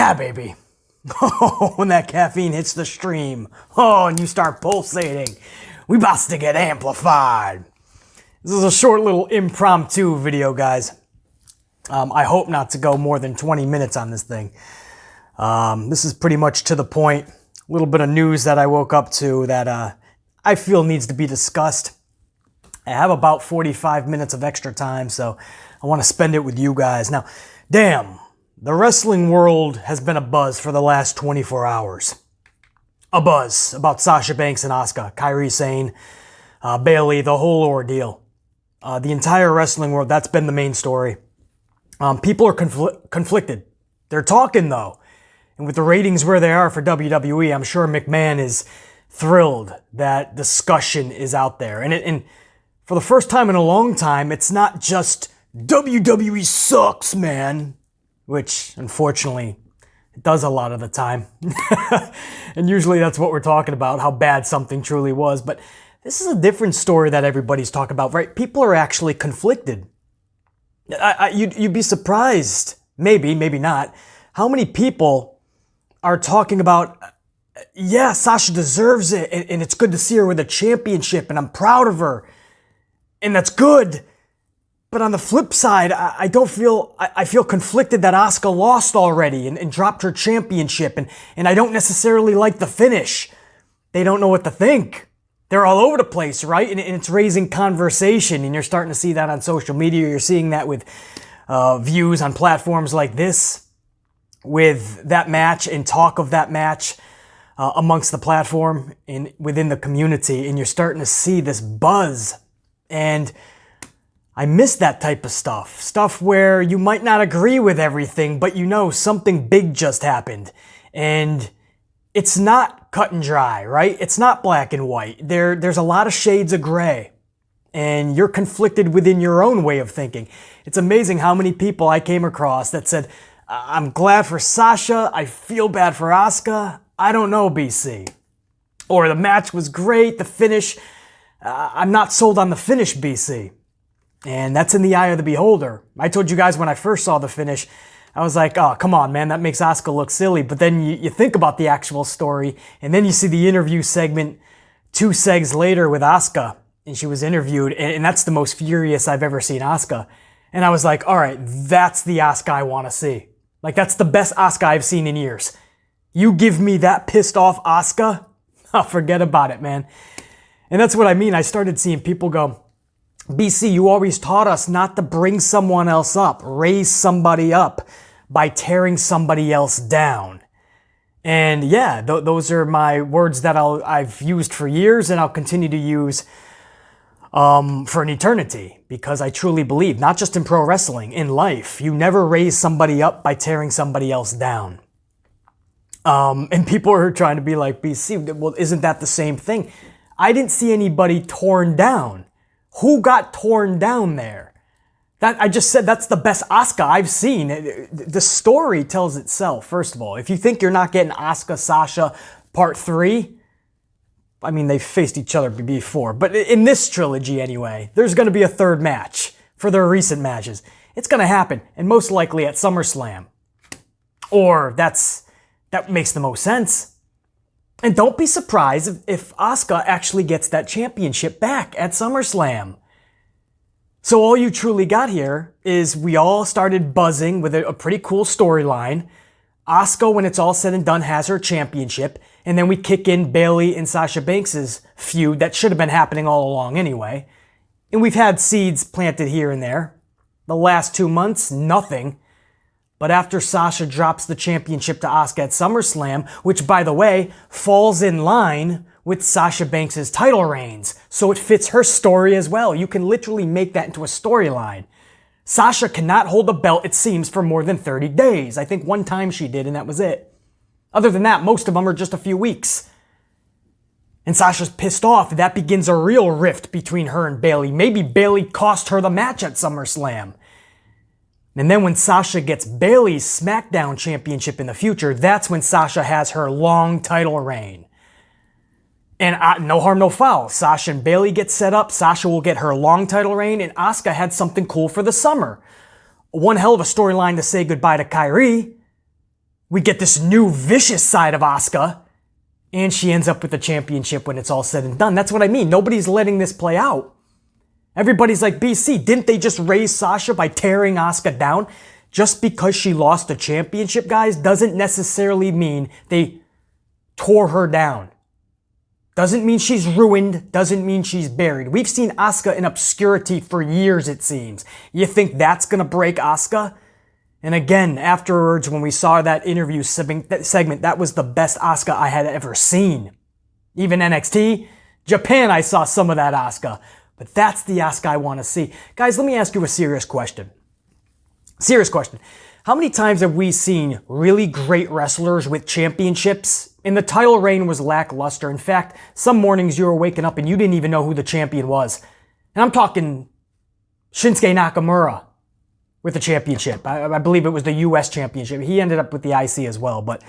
Yeah, baby. Oh, when that caffeine hits the stream. Oh, and you start pulsating. We about to get amplified. This is a short little impromptu video, guys. I hope not to go more than 20 minutes on this thing. This is pretty much to the point. A little bit of news that I woke up to that I feel needs to be discussed. I have about 45 minutes of extra time, so I want to spend it with you guys. Now, damn, the wrestling world has been abuzz for the last 24 hours. A buzz about Sasha Banks and Asuka, Kairi Sane, Bayley, the whole ordeal. The entire wrestling world, that's been the main story. People are conflicted. They're talking, though. And with the ratings where they are for WWE, I'm sure McMahon is thrilled that discussion is out there. And for the first time in a long time, it's not just WWE sucks, man, which unfortunately it does a lot of the time. And usually that's what we're talking about, how bad something truly was. But this is a different story that everybody's talking about, right? People are actually conflicted. You'd be surprised, maybe not, how many people are talking about, yeah, Sasha deserves it, and it's good to see her with a championship, and I'm proud of her, and that's good. But on the flip side, I feel conflicted that Asuka lost already and dropped her championship, and I don't necessarily like the finish. They don't know what to think. They're all over the place, right? And it's raising conversation, and you're starting to see that on social media. You're seeing that with views on platforms like this, with that match and talk of that match amongst the platform and within the community, and you're starting to see this buzz. And I miss that type of stuff. Stuff where you might not agree with everything, but you know something big just happened. And it's not cut and dry, right? It's not black and white. There's a lot of shades of gray. And you're conflicted within your own way of thinking. It's amazing how many people I came across that said, I'm glad for Sasha, I feel bad for Asuka, I don't know, BC. Or the match was great, the finish, I'm not sold on the finish, BC. And that's in the eye of the beholder. I told you guys when I first saw the finish, I was like, oh, come on, man, that makes Asuka look silly. But then you think about the actual story, and then you see the interview segment 2 segs later with Asuka, and she was interviewed, and that's the most furious I've ever seen Asuka. And I was like, all right, that's the Asuka I want to see. Like, that's the best Asuka I've seen in years. You give me that pissed off Asuka, oh, forget about it, man. And that's what I mean. I started seeing people go, BC, you always taught us not to bring someone else up, raise somebody up by tearing somebody else down. And yeah, those are my words that I've used for years, and I'll continue to use for an eternity, because I truly believe, not just in pro wrestling, in life, you never raise somebody up by tearing somebody else down. And people are trying to be like, BC, well, isn't that the same thing? I didn't see anybody torn down. Who got torn down there? That I just said that's the best Asuka I've seen. The story tells itself, first of all. If you think you're not getting Asuka, Sasha, part 3, I mean, they've faced each other before. But in this trilogy anyway, there's going to be a 3rd match for their recent matches. It's going to happen, and most likely at SummerSlam. Or that makes the most sense. And don't be surprised if Asuka actually gets that championship back at SummerSlam. So all you truly got here is we all started buzzing with a pretty cool storyline. Asuka, when it's all said and done, has her championship. And then we kick in Bayley and Sasha Banks' feud that should have been happening all along anyway. And we've had seeds planted here and there. The last 2 months, nothing. But after Sasha drops the championship to Asuka at SummerSlam, which, by the way, falls in line with Sasha Banks' title reigns, so it fits her story as well. You can literally make that into a storyline. Sasha cannot hold the belt, it seems, for more than 30 days. I think one time she did, and that was it. Other than that, most of them are just a few weeks. And Sasha's pissed off. That begins a real rift between her and Bayley. Maybe Bayley cost her the match at SummerSlam. And then when Sasha gets Bayley's SmackDown championship in the future, that's when Sasha has her long title reign. And no harm, no foul. Sasha and Bayley get set up. Sasha will get her long title reign, and Asuka had something cool for the summer. One hell of a storyline to say goodbye to Kairi. we get this new vicious side of Asuka, and she ends up with the championship when it's all said and done. That's what I mean. Nobody's letting this play out. Everybody's like, BC, didn't they just raise Sasha by tearing Asuka down? Just because she lost the championship, guys, doesn't necessarily mean they tore her down. Doesn't mean she's ruined, doesn't mean she's buried. We've seen Asuka in obscurity for years, it seems. You think that's gonna break Asuka? And again, afterwards, when we saw that interview segment, that was the best Asuka I had ever seen. Even NXT, Japan, I saw some of that Asuka. But that's the Asuka I want to see. Guys, let me ask you a serious question. Serious question. How many times have we seen really great wrestlers with championships and the title reign was lackluster? In fact, some mornings you were waking up and you didn't even know who the champion was. And I'm talking Shinsuke Nakamura with the championship. I believe it was the US championship. He ended up with the IC as well, but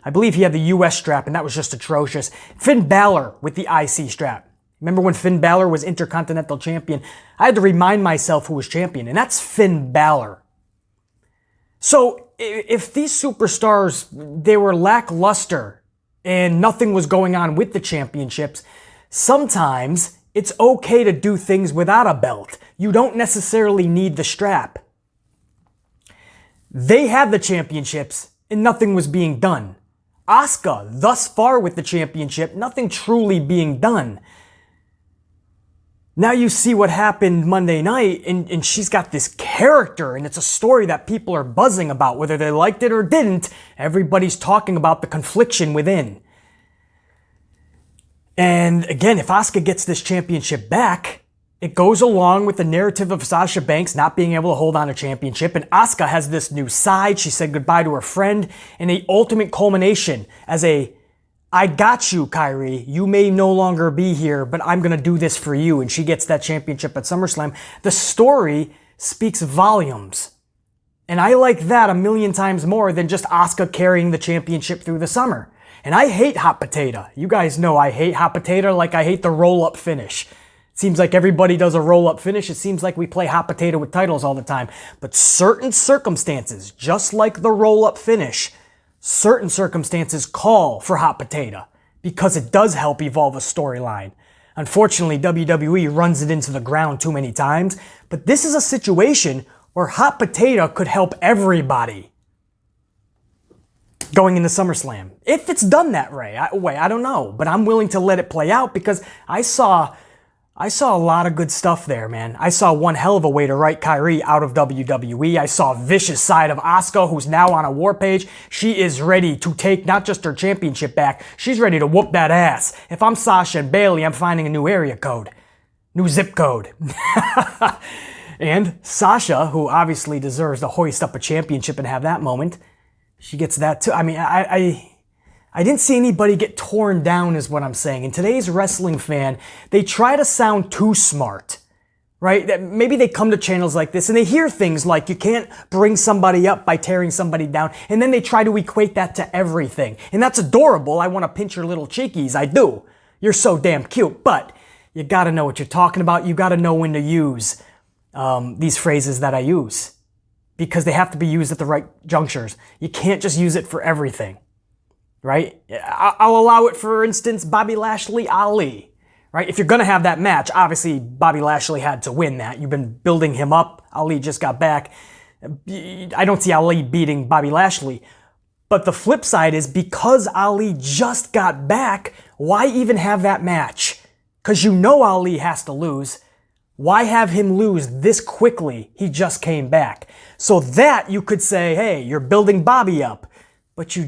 I believe he had the US strap and that was just atrocious. Finn Balor with the IC strap. Remember when Finn Balor was Intercontinental Champion? I had to remind myself who was champion, and that's Finn Balor. So if these superstars, they were lackluster and nothing was going on with the championships, sometimes it's okay to do things without a belt. You don't necessarily need the strap. They had the championships and nothing was being done. Asuka, thus far with the championship, nothing truly being done. Now you see what happened Monday night, and she's got this character, and it's a story that people are buzzing about. Whether they liked it or didn't, everybody's talking about the confliction within. And again, if Asuka gets this championship back, it goes along with the narrative of Sasha Banks not being able to hold on a championship, and Asuka has this new side. She said goodbye to her friend, and the ultimate culmination as a I got you, Kairi. You may no longer be here, but I'm going to do this for you. And she gets that championship at SummerSlam. The story speaks volumes. And I like that a million times more than just Asuka carrying the championship through the summer. And I hate hot potato. You guys know I hate hot potato like I hate the roll-up finish. It seems like everybody does a roll-up finish. It seems like we play hot potato with titles all the time. But certain circumstances, just like the roll-up finish, certain circumstances call for hot potato because it does help evolve a storyline. Unfortunately, WWE runs it into the ground too many times, but this is a situation where hot potato could help everybody going into SummerSlam. If it's done that way, I don't know, but I'm willing to let it play out because I saw a lot of good stuff there, man. I saw one hell of a way to write Kairi out of WWE. I saw a vicious side of Asuka, who's now on a war page. She is ready to take not just her championship back, she's ready to whoop that ass. If I'm Sasha and Bayley, I'm finding a new area code. New zip code. And Sasha, who obviously deserves to hoist up a championship and have that moment, she gets that too. I mean, I didn't see anybody get torn down is what I'm saying. In today's wrestling fan, they try to sound too smart, right? That maybe they come to channels like this and they hear things like you can't bring somebody up by tearing somebody down. And then they try to equate that to everything. And that's adorable. I want to pinch your little cheekies. I do. You're so damn cute. But you got to know what you're talking about. You got to know when to use these phrases that I use because they have to be used at the right junctures. You can't just use it for everything. Right? I'll allow it, for instance, Bobby Lashley, Ali. Right? If you're going to have that match, obviously Bobby Lashley had to win that. You've been building him up. Ali just got back. I don't see Ali beating Bobby Lashley. But the flip side is because Ali just got back, why even have that match? Because you know Ali has to lose. Why have him lose this quickly? He just came back. So that you could say, hey, you're building Bobby up. But you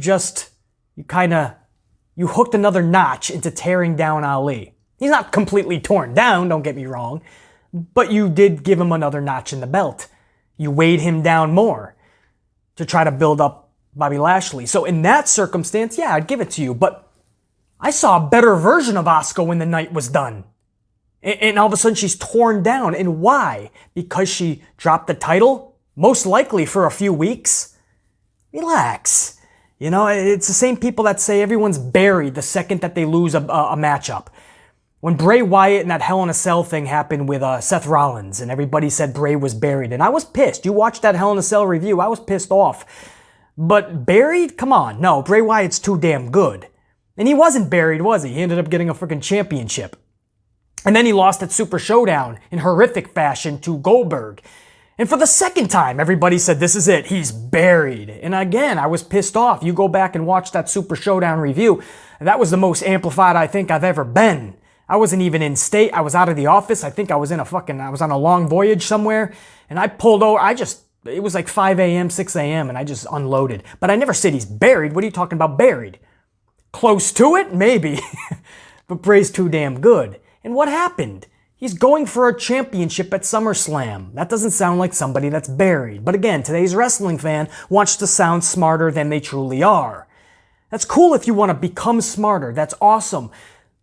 hooked another notch into tearing down Ali. He's not completely torn down, don't get me wrong, but you did give him another notch in the belt. You weighed him down more to try to build up Bobby Lashley. So in that circumstance, yeah, I'd give it to you, but I saw a better version of Asuka when the night was done. And all of a sudden she's torn down. And why? Because she dropped the title? Most likely for a few weeks? Relax. You know, it's the same people that say everyone's buried the second that they lose a matchup. When Bray Wyatt and that Hell in a Cell thing happened with Seth Rollins, and everybody said Bray was buried, and I was pissed. You watched that Hell in a Cell review, I was pissed off. But buried? Come on. No, Bray Wyatt's too damn good. And he wasn't buried, was he? He ended up getting a freaking championship. And then he lost at Super Showdown in horrific fashion to Goldberg. And for the second time, everybody said, this is it. He's buried. And again, I was pissed off. You go back and watch that Super Showdown review. That was the most amplified I think I've ever been. I wasn't even in state. I was out of the office. I think I was on a long voyage somewhere. And I pulled over. It was like 5 a.m., 6 a.m. and I just unloaded. But I never said he's buried. What are you talking about buried? Close to it? Maybe. But Bray's too damn good. And what happened? He's going for a championship at SummerSlam. That doesn't sound like somebody that's buried. But again, today's wrestling fan wants to sound smarter than they truly are. That's cool if you want to become smarter. That's awesome.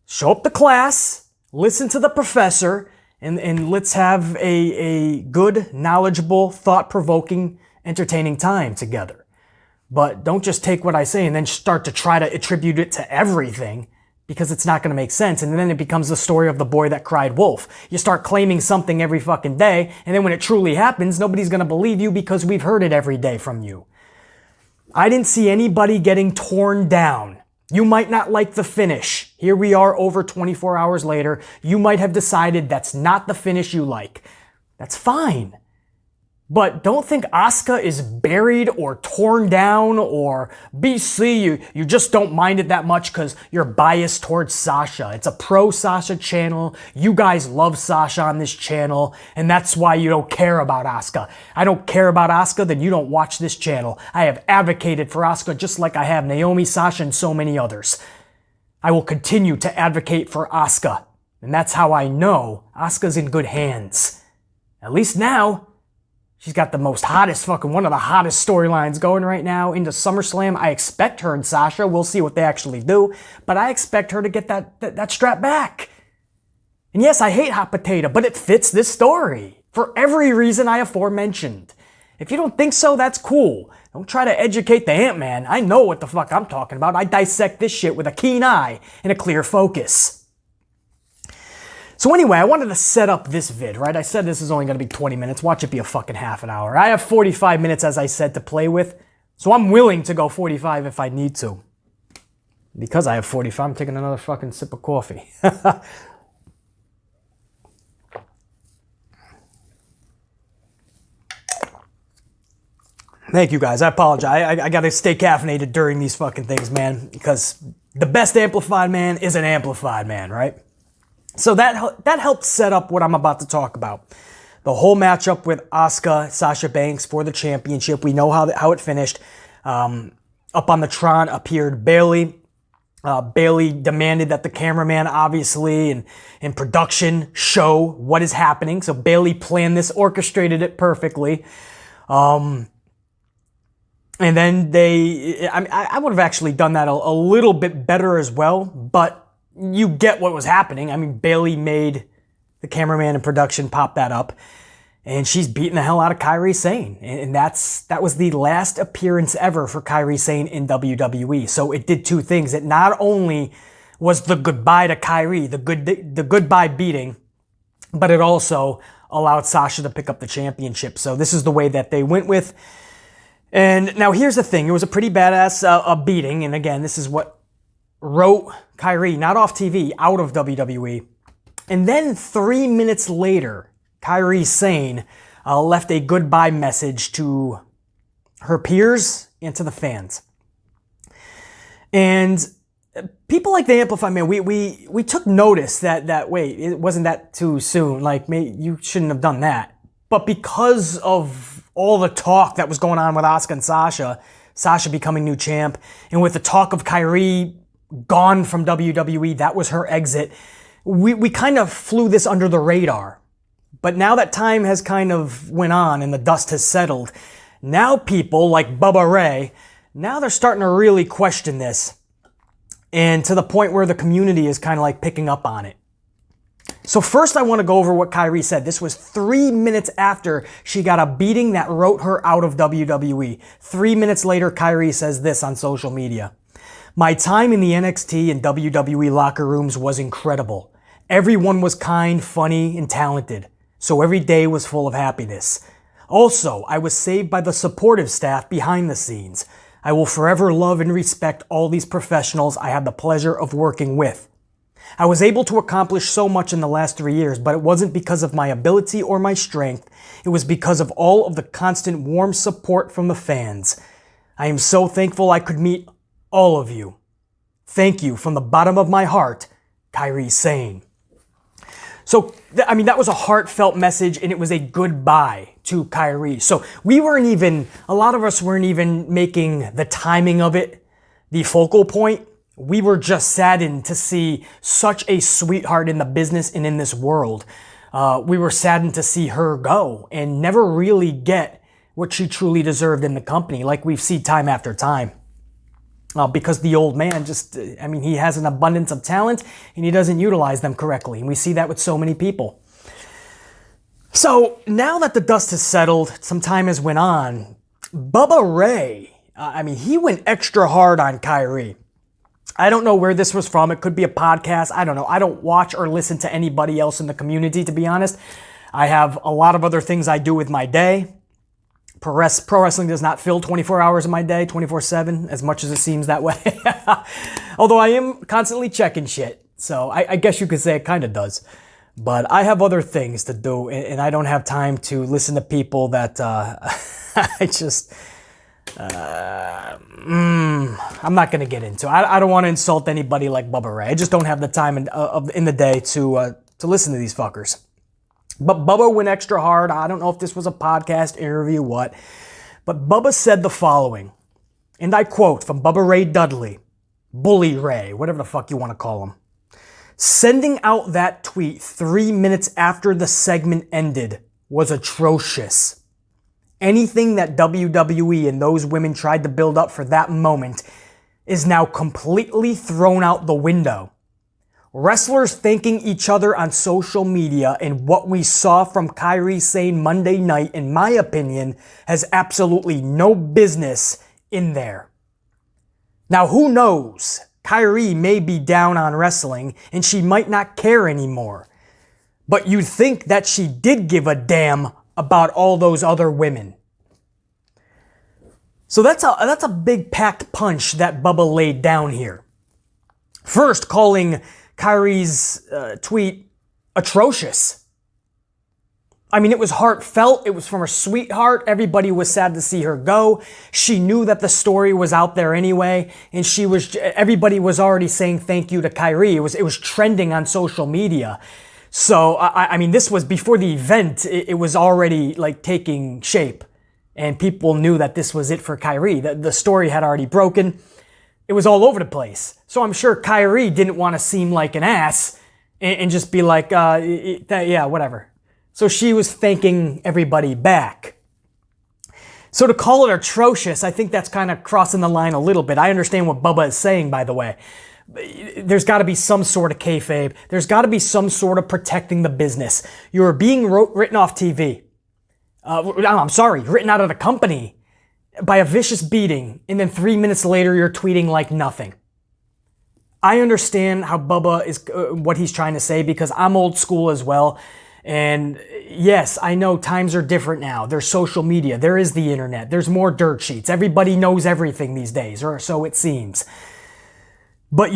Show up to class, listen to the professor, and let's have a good, knowledgeable, thought-provoking, entertaining time together. But don't just take what I say and then start to try to attribute it to everything, because it's not going to make sense. And then it becomes the story of the boy that cried wolf. You start claiming something every fucking day, and then when it truly happens, nobody's going to believe you because we've heard it every day from you. I didn't see anybody getting torn down. You might not like the finish. Here we are over 24 hours later. You might have decided that's not the finish you like. That's fine. But don't think Asuka is buried or torn down or BC. You just don't mind it that much because you're biased towards Sasha. It's a pro-Sasha channel. You guys love Sasha on this channel, and that's why you don't care about Asuka. I don't care about Asuka, then you don't watch this channel. I have advocated for Asuka just like I have Naomi, Sasha, and so many others. I will continue to advocate for Asuka, and that's how I know Asuka's in good hands. At least now. She's got the one of the hottest storylines going right now into SummerSlam. I expect her and Sasha, we'll see what they actually do, but I expect her to get that strap back. And yes, I hate hot potato, but it fits this story for every reason I aforementioned. If you don't think so, that's cool. Don't try to educate the Ant-Man. I know what the fuck I'm talking about. I dissect this shit with a keen eye and a clear focus. So anyway, I wanted to set up this vid, right? I said this is only going to be 20 minutes. Watch it be a fucking half an hour. I have 45 minutes, as I said, to play with. So I'm willing to go 45 if I need to. Because I have 45, I'm taking another fucking sip of coffee. Thank you, guys. I apologize. I got to stay caffeinated during these fucking things, man. Because the best amplified man is an amplified man, right? So that helped set up what I'm about to talk about. The whole matchup with Asuka, Sasha Banks for the championship. We know how it finished. Up on the Tron appeared Bayley. Bayley demanded that the cameraman, obviously, and production show what is happening. So Bayley planned this, orchestrated it perfectly. And then I would have actually done that a little bit better as well, but you get what was happening. I mean, Bayley made the cameraman and production pop that up, and she's beating the hell out of Kairi Sane. And that was the last appearance ever for Kairi Sane in WWE. So it did two things. It not only was the goodbye to Kairi, the goodbye beating, but it also allowed Sasha to pick up the championship. So this is the way that they went with. And now here's the thing. It was a pretty badass beating. And again, this is what wrote Kairi, not off TV, out of WWE. And then 3 minutes later, Kairi Sane left a goodbye message to her peers and to the fans. And people like the Amplify, man, we took notice that wait, it wasn't that too soon. Like, you shouldn't have done that. But because of all the talk that was going on with Asuka and Sasha becoming new champ, and with the talk of Kairi gone from WWE, that was her exit, we kind of flew this under the radar. But now that time has kind of went on and the dust has settled, now people like Bubba Ray, now they're starting to really question this. And to the point where the community is kind of like picking up on it. So first I want to go over what Kairi said. This was 3 minutes after she got a beating that wrote her out of WWE. 3 minutes later, Kairi says this on social media. My time in the NXT and WWE locker rooms was incredible. Everyone was kind, funny, and talented. So every day was full of happiness. Also, I was saved by the supportive staff behind the scenes. I will forever love and respect all these professionals I had the pleasure of working with. I was able to accomplish so much in the last 3 years, but it wasn't because of my ability or my strength. It was because of all of the constant warm support from the fans. I am so thankful I could meet all of you. Thank you from the bottom of my heart, Kairi Sane. So, that was a heartfelt message, and it was a goodbye to Kairi. So a lot of us weren't even making the timing of it the focal point. We were just saddened to see such a sweetheart in the business and in this world. We were saddened to see her go and never really get what she truly deserved in the company, like we've seen time after time. Because the old man he has an abundance of talent and he doesn't utilize them correctly. And we see that with so many people. So now that the dust has settled, some time has went on, Bubba Ray, he went extra hard on Kairi. I don't know where this was from. It could be a podcast. I don't know. I don't watch or listen to anybody else in the community, to be honest. I have a lot of other things I do with my day. Pro wrestling does not fill 24 hours of my day, 24/7, as much as it seems that way. Although I am constantly checking shit. So I guess you could say it kind of does. But I have other things to do, and I don't have time to listen to people that I'm not going to get into. I don't want to insult anybody like Bubba Ray. I just don't have the time in the day to listen to these fuckers. But Bubba went extra hard. I don't know if this was a podcast, interview, what. But Bubba said the following, and I quote from Bubba Ray Dudley, Bully Ray, whatever the fuck you want to call him. Sending out that tweet 3 minutes after the segment ended was atrocious. Anything that WWE and those women tried to build up for that moment is now completely thrown out the window. Wrestlers thanking each other on social media and what we saw from Kairi Sane Monday night, in my opinion, has absolutely no business in there. Now, who knows? Kairi may be down on wrestling and she might not care anymore. But you'd think that she did give a damn about all those other women. So that's a big packed punch that Bubba laid down here. First, calling Kairi's tweet atrocious. It was heartfelt. It was from her sweetheart. Everybody was sad to see her go. She knew that the story was out there anyway, and everybody was already saying thank you to Kairi. It was trending on social media. So, this was before the event. It was already taking shape, and people knew that this was it for Kairi. The story had already broken. It was all over the place. So I'm sure Kairi didn't want to seem like an ass and just be like, yeah, whatever. So she was thanking everybody back. So to call it atrocious, I think that's kind of crossing the line a little bit. I understand what Bubba is saying, by the way. There's got to be some sort of kayfabe. There's got to be some sort of protecting the business. You're being written off TV. Written out of the company by a vicious beating, and then 3 minutes later you're tweeting like nothing. I understand how Bubba is, what he's trying to say, because I'm old school as well. And yes, I know times are different now. There's social media. There is the internet. There's more dirt sheets. Everybody knows everything these days, or so it seems. But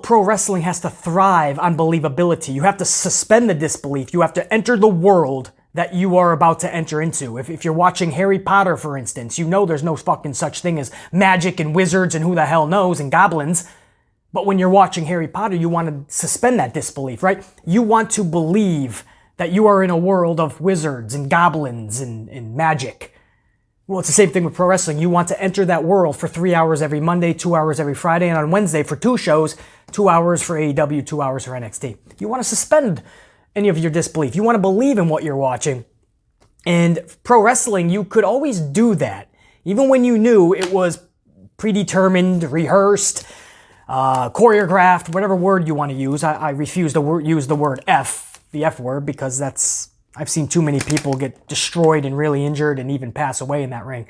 pro wrestling has to thrive on believability. You have to suspend the disbelief. You have to enter the world that you are about to enter into. If you're watching Harry Potter, for instance, you know there's no fucking such thing as magic and wizards and who the hell knows and goblins. But when you're watching Harry Potter, you want to suspend that disbelief, right? You want to believe that you are in a world of wizards and goblins and magic. Well, it's the same thing with pro wrestling. You want to enter that world for 3 hours every Monday, 2 hours every Friday, and on Wednesday for 2 shows, 2 hours for AEW, 2 hours for NXT. You want to suspend any of your disbelief. You want to believe in what you're watching. And pro wrestling, you could always do that. Even when you knew it was predetermined, rehearsed, choreographed, whatever word you want to use. I refuse to use the word the F word, because I've seen too many people get destroyed and really injured and even pass away in that ring.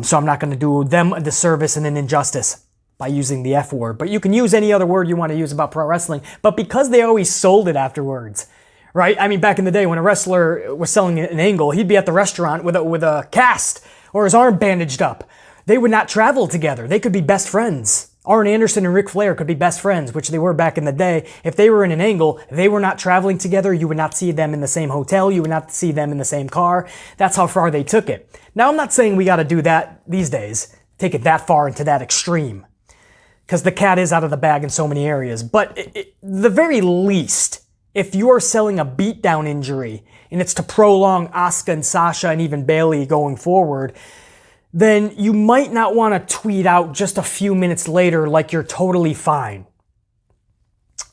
So I'm not going to do them a disservice and an injustice by using the F word. But you can use any other word you want to use about pro wrestling. But because they always sold it afterwards, right? I mean, back in the day when a wrestler was selling an angle, he'd be at the restaurant with a cast or his arm bandaged up. They would not travel together. They could be best friends. Arn Anderson and Ric Flair could be best friends, which they were back in the day. If they were in an angle, they were not traveling together. You would not see them in the same hotel. You would not see them in the same car. That's how far they took it. Now, I'm not saying we got to do that these days, take it that far into that extreme, because the cat is out of the bag in so many areas. But the very least, if you're selling a beatdown injury and it's to prolong Asuka and Sasha and even Bayley going forward, then you might not want to tweet out just a few minutes later like you're totally fine.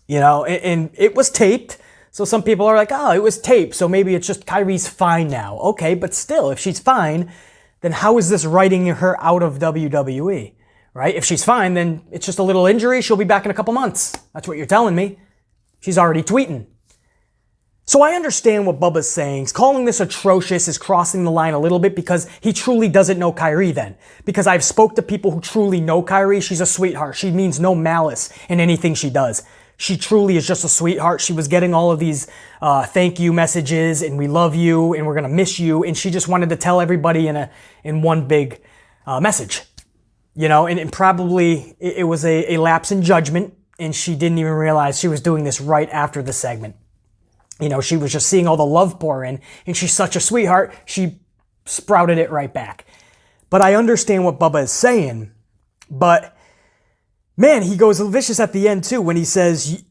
You know, and it was taped. So some people are like, oh, it was taped, so maybe it's just Kairi's fine now. Okay, but still, if she's fine, then how is this writing her out of WWE, right? If she's fine, then it's just a little injury. She'll be back in a couple months. That's what you're telling me. She's already tweeting. So I understand what Bubba's saying. Calling this atrocious is crossing the line a little bit because he truly doesn't know Kairi then. Because I've spoke to people who truly know Kairi. She's a sweetheart. She means no malice in anything she does. She truly is just a sweetheart. She was getting all of these thank you messages and we love you and we're going to miss you. And she just wanted to tell everybody in one big message. You know, and probably it was a lapse in judgment and she didn't even realize she was doing this right after the segment. You know, she was just seeing all the love pour in, and she's such a sweetheart, she sprouted it right back. But I understand what Bubba is saying, but man, he goes vicious at the end too when he says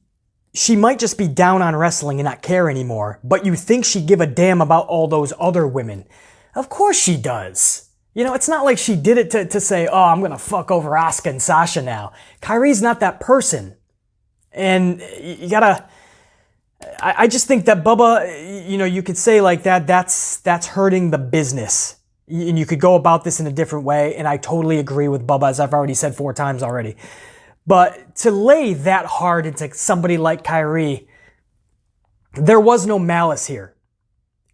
she might just be down on wrestling and not care anymore, but you think she'd give a damn about all those other women. Of course she does. You know, it's not like she did it to say, oh, I'm going to fuck over Asuka and Sasha now. Kairi's not that person. And you gotta... I just think that Bubba, you know, you could say like that's hurting the business. And you could go about this in a different way, and I totally agree with Bubba, as I've already said 4 times already. But to lay that hard into somebody like Kairi, there was no malice here.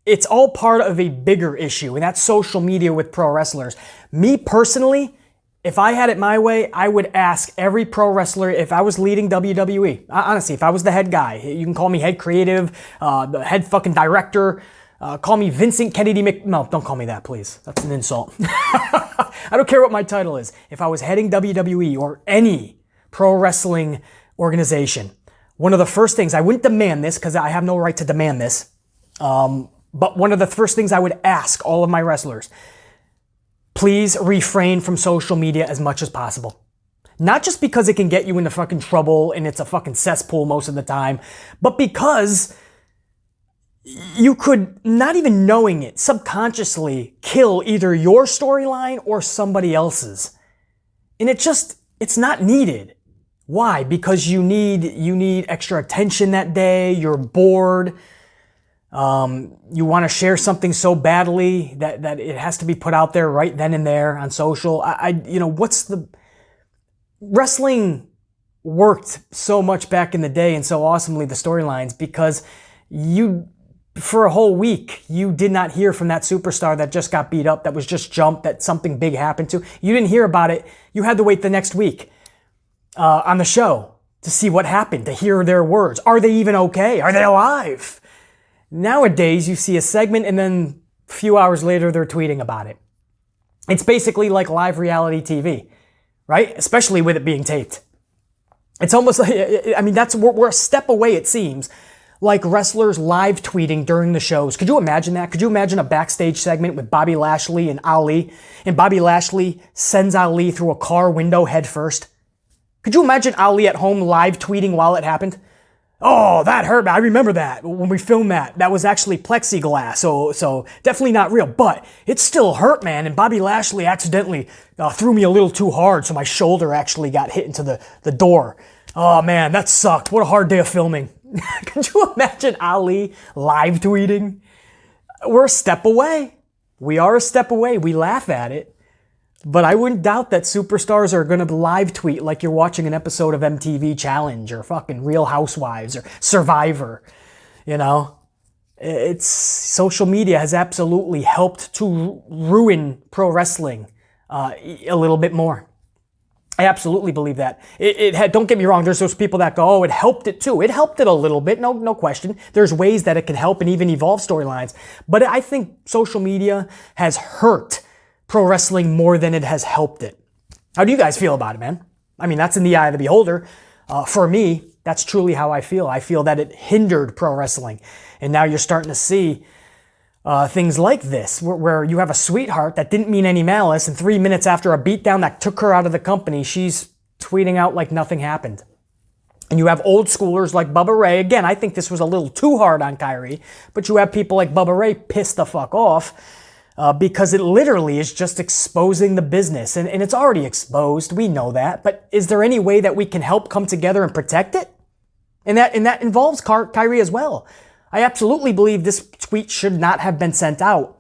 It's all part of a bigger issue, and that's social media with pro wrestlers. Me personally, if I had it my way, I would ask every pro wrestler, if I was leading WWE, honestly, if I was the head guy, you can call me head creative, the head fucking director, call me Vincent Kennedy no, don't call me that, please. That's an insult. I don't care what my title is. If I was heading WWE or any pro wrestling organization, one of the first things, I wouldn't demand this because I have no right to demand this, but one of the first things I would ask all of my wrestlers, please refrain from social media as much as possible. Not just because it can get you into fucking trouble and it's a fucking cesspool most of the time, but because you could, not even knowing it, subconsciously kill either your storyline or somebody else's. And it's not needed. Why? Because you need extra attention that day, you're bored, you want to share something so badly that it has to be put out there right then and there on social. You know, wrestling worked so much back in the day and so awesomely, the storylines, because for a whole week, you did not hear from that superstar that just got beat up, that was just jumped, that something big happened to. You didn't hear about it. You had to wait the next week on the show to see what happened, to hear their words. Are they even okay? Are they alive? Nowadays, you see a segment and then a few hours later, they're tweeting about it. It's basically like live reality TV, right? Especially with it being taped. It's almost like, I mean, we're a step away, it seems, like wrestlers live tweeting during the shows. Could you imagine that? Could you imagine a backstage segment with Bobby Lashley and Ali, and Bobby Lashley sends Ali through a car window head first? Could you imagine Ali at home live tweeting while it happened? Oh, that hurt. I remember that when we filmed that. That was actually plexiglass, so definitely not real, but it still hurt, man. And Bobby Lashley accidentally threw me a little too hard, so my shoulder actually got hit into the door. Oh, man, that sucked. What a hard day of filming. Could you imagine Ali live tweeting? We're a step away. We are a step away. We laugh at it. But I wouldn't doubt that superstars are going to live tweet like you're watching an episode of MTV Challenge or fucking Real Housewives or Survivor. You know, social media has absolutely helped to ruin pro wrestling a little bit more. I absolutely believe that. It had, don't get me wrong, there's those people that go, oh, it helped it too. It helped it a little bit, no question. There's ways that it can help and even evolve storylines. But I think social media has hurt pro wrestling more than it has helped it. How do you guys feel about it, man? I mean, that's in the eye of the beholder. For me, that's truly how I feel. I feel that it hindered pro wrestling. And now you're starting to see things like this, where you have a sweetheart that didn't mean any malice, and 3 minutes after a beatdown that took her out of the company, she's tweeting out like nothing happened. And you have old schoolers like Bubba Ray. Again, I think this was a little too hard on Kairi, but you have people like Bubba Ray pissed the fuck off because it literally is just exposing the business. And it's already exposed, we know that, but is there any way that we can help come together and protect it? And that involves Kairi as well. I absolutely believe this tweet should not have been sent out,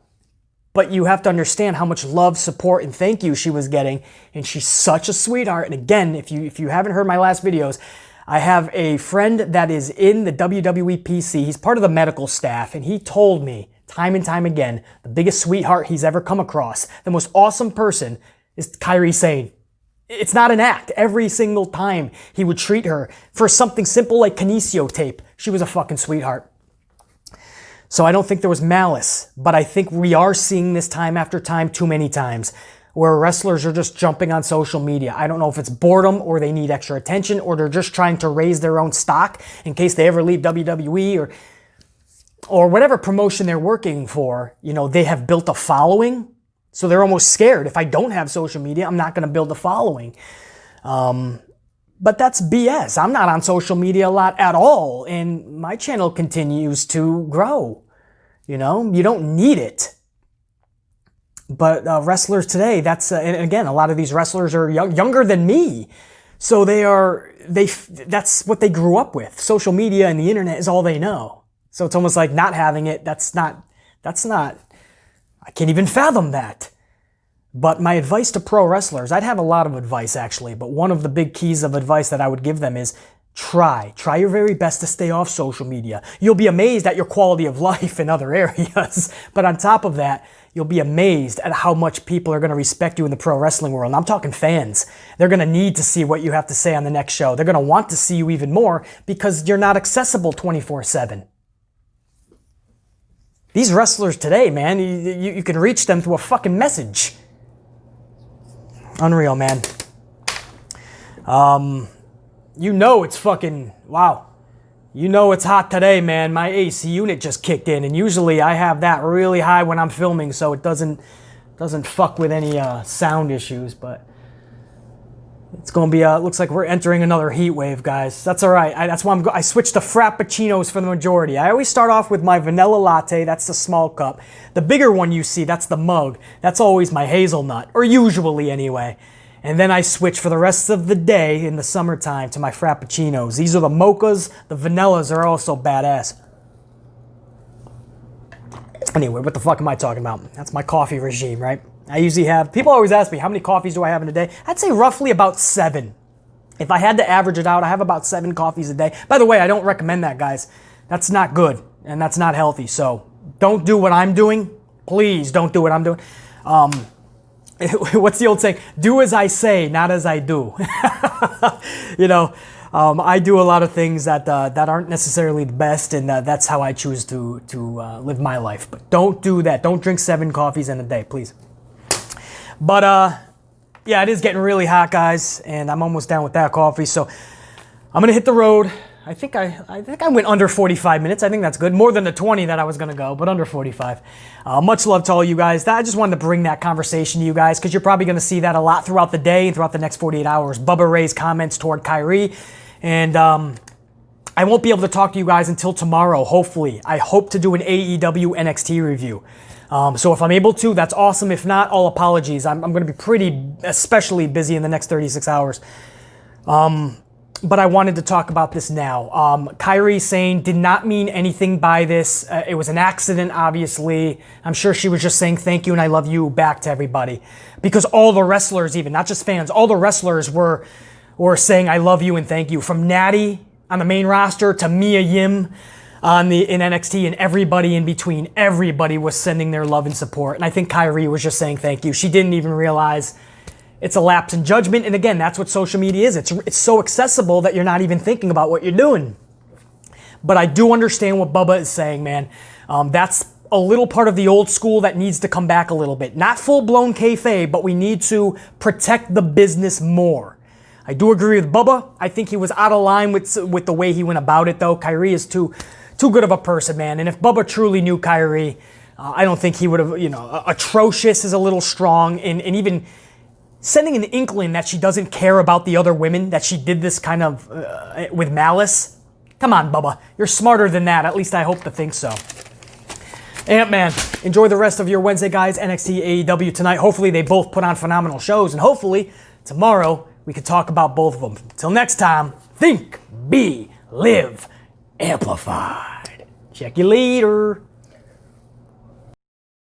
but you have to understand how much love, support, and thank you she was getting, and she's such a sweetheart. And again, if you haven't heard my last videos, I have a friend that is in the WWE PC. He's part of the medical staff, and he told me time and time again, the biggest sweetheart he's ever come across, the most awesome person is Kairi Sane. It's not an act. Every single time he would treat her for something simple like kinesio tape, she was a fucking sweetheart. So I don't think there was malice, but I think we are seeing this time after time, too many times, where wrestlers are just jumping on social media. I don't know if it's boredom or they need extra attention or they're just trying to raise their own stock in case they ever leave WWE or whatever promotion they're working for. You know, they have built a following, so they're almost scared. If I don't have social media, I'm not going to build a following. But that's BS. I'm not on social media a lot at all, and my channel continues to grow. You know, you don't need it. But wrestlers today, and again, a lot of these wrestlers are younger than me. So that's what they grew up with. Social media and the internet is all they know. So it's almost like not having it, that's not, I can't even fathom that. But my advice to pro wrestlers, I'd have a lot of advice actually, but one of the big keys of advice that I would give them is try your very best to stay off social media. You'll be amazed at your quality of life in other areas. But on top of that, you'll be amazed at how much people are going to respect you in the pro wrestling world. And I'm talking fans. They're going to need to see what you have to say on the next show. They're going to want to see you even more because you're not accessible 24/7. These wrestlers today, man, you can reach them through a fucking message. Unreal, man. You know it's fucking, wow. You know it's hot today, man. My AC unit just kicked in, and usually I have that really high when I'm filming, so it doesn't fuck with any sound issues, but it's gonna be, looks like we're entering another heat wave, guys. That's all right. That's why I switched to Frappuccinos for the majority. I always start off with my vanilla latte. That's the small cup. The bigger one you see, that's the mug. That's always my hazelnut, or usually anyway. And then I switch for the rest of the day in the summertime to my Frappuccinos. These are the mochas. The vanillas are also badass. Anyway, what the fuck am I talking about? That's my coffee regime, right? I usually have, people always ask me, how many coffees do I have in a day? I'd say roughly about 7. If I had to average it out, I have about 7 coffees a day. By the way, I don't recommend that, guys. That's not good, and that's not healthy. So don't do what I'm doing. Please don't do what I'm doing. What's the old saying? Do as I say, not as I do. You know, I do a lot of things that aren't necessarily the best, and that's how I choose to live my life. But don't do that. Don't drink 7 coffees in a day, please. But yeah, it is getting really hot, guys, and I'm almost done with that coffee. So I'm gonna hit the road. I think I went under 45 minutes. I think that's good. More than the 20 that I was gonna go, but under 45. Much love to all you guys. I just wanted to bring that conversation to you guys because you're probably gonna see that a lot throughout the day and throughout the next 48 hours. Bubba Ray's comments toward Kairi, and I won't be able to talk to you guys until tomorrow. Hopefully, I hope to do an AEW NXT review. So if I'm able to, that's awesome. If not, all apologies. I'm going to be especially busy in the next 36 hours. But I wanted to talk about this now. Kairi Sane did not mean anything by this. It was an accident, obviously. I'm sure she was just saying thank you and I love you back to everybody. Because all the wrestlers, even, not just fans, all the wrestlers were saying I love you and thank you. From Natty on the main roster to Mia Yim in NXT, and everybody in between. Everybody was sending their love and support. And I think Kairi was just saying thank you. She didn't even realize it's a lapse in judgment. And again, that's what social media is. It's so accessible that you're not even thinking about what you're doing. But I do understand what Bubba is saying, man. That's a little part of the old school that needs to come back a little bit. Not full-blown kayfabe, but we need to protect the business more. I do agree with Bubba. I think he was out of line with the way he went about it, though. Kairi is too good of a person, man. And if Bubba truly knew Kairi, I don't think he would have, atrocious is a little strong. And even sending an inkling that she doesn't care about the other women, that she did this kind of with malice. Come on, Bubba. You're smarter than that. At least I hope to think so. Ant-Man, enjoy the rest of your Wednesday, guys. NXT, AEW tonight. Hopefully they both put on phenomenal shows. And hopefully tomorrow we can talk about both of them. Till next time, think, be, live, amplified. Check you later.